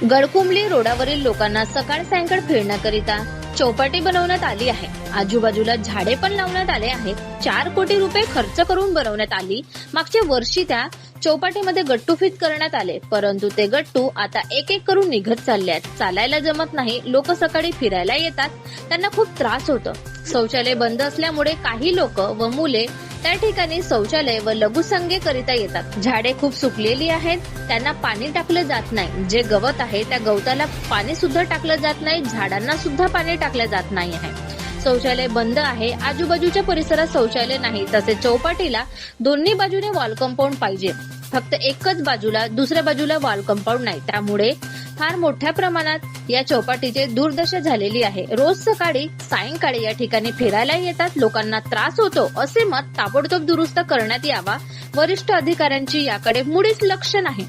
गडकुंबली रोडावरील लोकांना सकाळ सायंकाळ फिरण्याकरिता चौपाटी बनवण्यात आली आहे। आजूबाजूला झाडे पण लावण्यात आले आहेत। 4 कोटी रुपये खर्च करून बनवण्यात आली। मागच्या वर्षी त्या चौपाटीमध्ये गट्टू फिट करण्यात आले, परंतु ते गट्टू आता एक एक करून निघत चालले आहेत। चालायला जमत नाही, लोक सकाळी फिरायला येतात, त्यांना खूप त्रास होतो। शौचालय बंद असल्यामुळे काही लोक व मुले त्या ठिकाणी शौचालय व लघुसंगे करिता येतात। झाडे खूप सुकलेली आहेत, त्यांना पाणी टाकलं जात नाही। जे गवत आहे त्या गवताला पाणी सुद्धा टाकलं जात नाही, झाडांना सुद्धा पाणी टाकलं जात नाही आहे। शौचालय बंद आहे, आजूबाजूच्या परिसरात शौचालय नाही। तसेच चौपाटीला दोन्ही बाजूने वॉल कंपाऊंड पाहिजे, फक्त एकच बाजूला, दुसऱ्या बाजूला वॉल कंपाऊंड नाही। त्यामुळे फार मोठ्या प्रमाणात या चौपाटीची दुर्दशा झालेली आहे। रोज सकाळी सायंकाळी या ठिकाणी फिरायला येतात, लोकांना त्रास होतो, असे मत ताबडतोब दुरुस्त करण्यात यावा। वरिष्ठ अधिकाऱ्यांची याकडे मुळीच लक्ष नाही।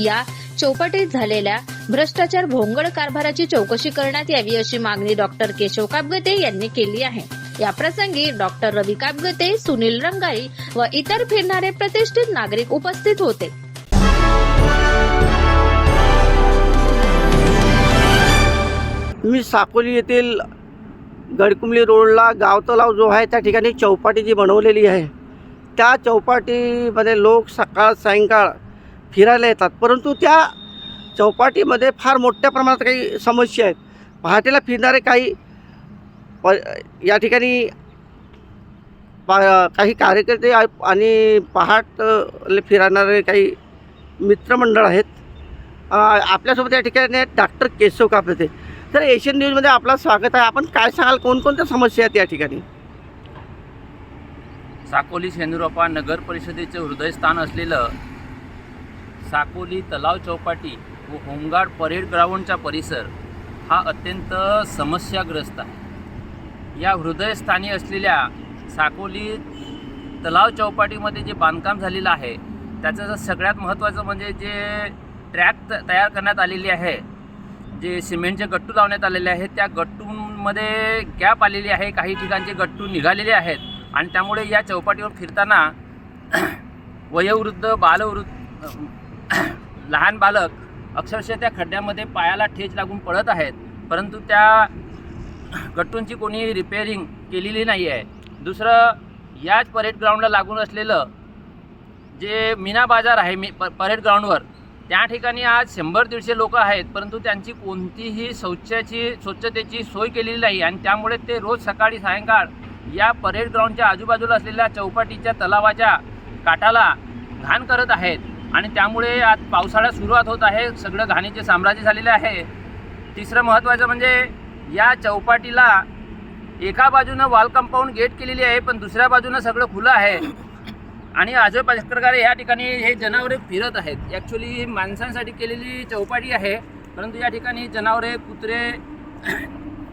या चौपाटीत झालेल्या भ्रष्टाचार भोंगळ कारभाराची चौकशी करण्यात यावी, अशी मागणी डॉक्टर केशव कापगते यांनी केली आहे। या प्रसंगी डॉक्टर रवी कापगते, सुनील रंगारी व इतर फिरणारे प्रतिष्ठित नागरिक उपस्थित होते। मी साकोली येथील गडकुंबली रोडला गाव तलाव जो आहे त्या ठिकाणी चौपाटी जी बनवलेली आहे, त्या चौपाटीमध्ये लोक सकाळ सायंकाळ फिरायला येतात, परंतु त्या चौपाटीमध्ये फार मोठ्या प्रमाणात काही समस्या आहेत। पहाटेला फिरणारे काही या ठिकाणी काही कार्यकर्ते आणि पहाटे फिरणारे काही मित्रमंडळ आहेत। आपल्यासोबत या ठिकाणी डॉक्टर केशव कापगते। तर एशियन न्यूजमध्ये आपलं स्वागत आहे। आपण काय सांगाल, कोणकोणत्या समस्या आहेत या ठिकाणी? साकोली शेंदुरप्पा नगर परिषदेचे हृदयस्थान असलेलं साकोली तलाव चौपाटी व होमगार्ड परेड ग्राउंडचा परिसर हा अत्यंत समस्याग्रस्त आहे। या हृदयस्थानी असलेल्या साकोली तलाव चौपाटीमध्ये जे बांधकाम झालेलं आहे त्याचं सगळ्यात महत्त्वाचं म्हणजे जे ट्रॅक तयार करण्यात आलेली आहे, जे सिमेंटचे गट्टू लावण्यात आलेले आहेत, त्या गट्टूंमध्ये गॅप आलेली आहे। काही ठिकाणचे गट्टू निघालेले आहेत आणि त्यामुळे या चौपाटीवर फिरताना वयोवृद्ध, लहान बालक अक्षरशः त्या खड्ड्यामध्ये पायाला ठेच लागून पडत आहेत, परंतु त्या गट्टूंची कोणी रिपेअरिंग केलेली नाही आहे। दुसरं, याच परेड ग्राउंडला लागून असलेलं जे मीना बाजार आहे परेड ग्राउंडवर, त्या ठिकाणी आज 100-150 लोक आहेत, परंतु त्यांची कोणतीही स्वच्छतेची सोय केलेली नाही आणि त्यामुळे ते रोज सकाळी सायंकाळ या परेड ग्राउंडच्या आजूबाजूला असलेल्या चौपाटीच्या तलावाच्या काठाला घाण करत आहेत आणि त्यामुळे आज पावसाळा सुरुवात होत आहे, सगळं घाणीचे साम्राज्य झालेले आहे। तिसरं महत्त्वाचं म्हणजे या चौपाटीला एका बाजूनं वॉल कंपाऊंड गेट केलेली आहे, पण दुसऱ्या बाजूनं सगळं खुलं आहे आणि अशा प्रकारे या ठिकाणी हे जनावरे फिरत आहेत। ॲक्च्युली ही माणसांसाठी केलेली चौपाटी आहे, परंतु या ठिकाणी जनावरे, कुत्रे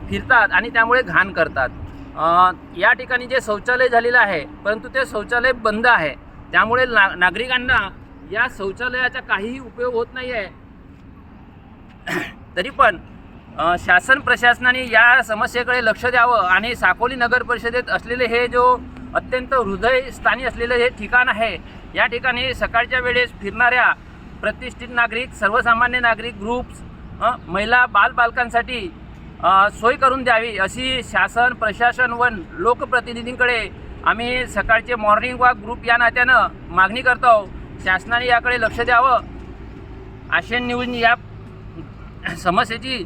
फिरतात आणि त्यामुळे घाण करतात। या ठिकाणी जे शौचालय झालेलं आहे, परंतु ते शौचालय बंद आहे, त्यामुळे नागरिकांना या शौचालयाचा काहीही उपयोग होत नाही आहे। तरी पण शासन प्रशासनाने या समस्येकडे लक्ष द्यावं आणि साकोली नगर परिषदेत असलेले हे जो अत्यंत हृदयस्थानी असलेलं हे ठिकाण आहे, या ठिकाणी सकाळच्या वेळेस फिरणाऱ्या प्रतिष्ठित नागरिक, सर्वसामान्य नागरिक, ग्रुप्स, महिला, बालकांसाठी सोय करून द्यावी, अशी शासन प्रशासन व लोकप्रतिनिधींकडे आम्ही सकाळचे मॉर्निंग वॉक ग्रुप या नात्यानं मागणी करतो। शासनाने याकडे लक्ष द्यावं। एशियन न्यूजनी या समस्येची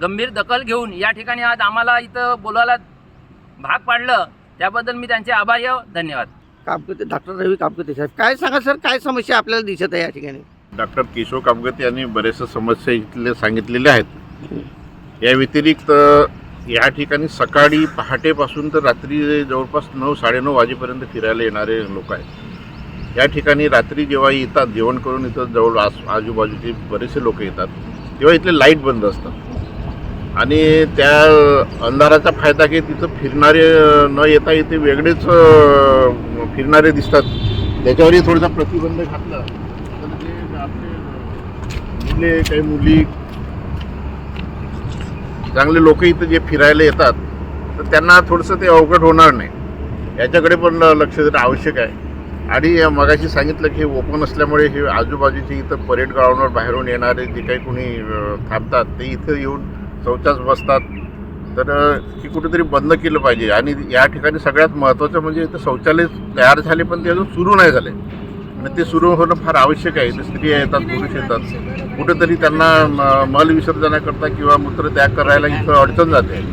गंभीर दखल घेऊन या ठिकाणी आज आम्हाला इथं बोलायला भाग पाडलं, त्याबद्दल मी त्यांचे आभारी आहे। धन्यवाद। कापगते, डॉक्टर रवी कापगते साहेब, काय सांगा सर, काय समस्या आपल्याला दिसत आहे या ठिकाणी? डॉक्टर केशव कापगते यांनी बरेचशा समस्या इथले सांगितलेल्या आहेत। या व्यतिरिक्त या ठिकाणी सकाळी पहाटेपासून तर रात्री जवळपास 9-9:30 वाजेपर्यंत फिरायला येणारे लोक आहेत। या ठिकाणी रात्री जेव्हा येतात, जेवण करून इथं जवळ आजूबाजूचे बरेचसे लोक येतात, तेव्हा इथले लाईट बंद असतात आणि त्या अंधाराचा फायदा घेत तिथं फिरणारे न येता इथे वेगळेच फिरणारे दिसतात। त्याच्यावरही थोडासा प्रतिबंध घातला तर जे आपले मुले, काही मुली, चांगले लोक इथं जे फिरायला येतात तर त्यांना थोडंसं ते अवघड होणार नाही, याच्याकडे पण लक्ष देणं आवश्यक आहे। आणि मगाशी सांगितलं की हे ओपन असल्यामुळे हे आजूबाजूचे इथं परेड ग्राउंडवर बाहेरून येणारे जे काही कोणी थांबतात ते इथं येऊन शौचास बसतात. तर हे कुठेतरी बंद केलं पाहिजे. आणि या ठिकाणी सगळ्यात महत्त्वाचं म्हणजे इथं शौचालय तयार झाले पण ते अजून सुरू नाही झाले आणि ते सुरू होणं फार आवश्यक आहे. स्त्रिया येतात, पुरुष येतात, कुठेतरी त्यांना मल विसर्जनाकरता किंवा मूत्र त्याग करायला इथं अडचण जाते.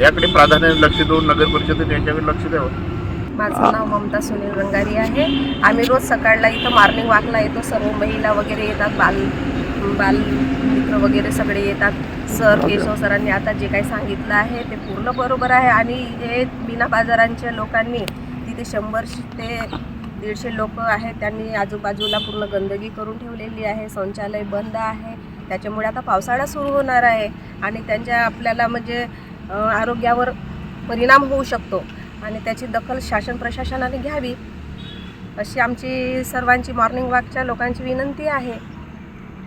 याकडे प्राधान्याने लक्ष देऊन नगर परिषदेने याच्याकडे लक्ष द्यावं. माझं नाव ममता सुनील रंगारी आहे. आम्ही रोज सकाळला इथं मॉर्निंग वॉकला येतो. सर्व महिला वगैरे येतात, बाल मित्र वगैरे सगळे येतात. केशव सरांनी आता जे काही सांगितलं आहे ते पूर्ण बरोबर आहे. आणि हे मीना बाजारांच्या लोकांनी तिथे 100 ते 150 लोक आहेत, त्यांनी आजूबाजूला पूर्ण गंदगी करून ठेवलेली आहे. शौचालय बंद आहे. त्याच्यामुळे आता पावसाळा सुरू होणार आहे आणि त्यांच्या आपल्याला म्हणजे आरोग्यावर परिणाम होऊ शकतो आणि त्याची दखल शासन प्रशासनाने घ्यावी अशी आमची सर्वांची मॉर्निंग वॉकच्या लोकांची विनंती आहे.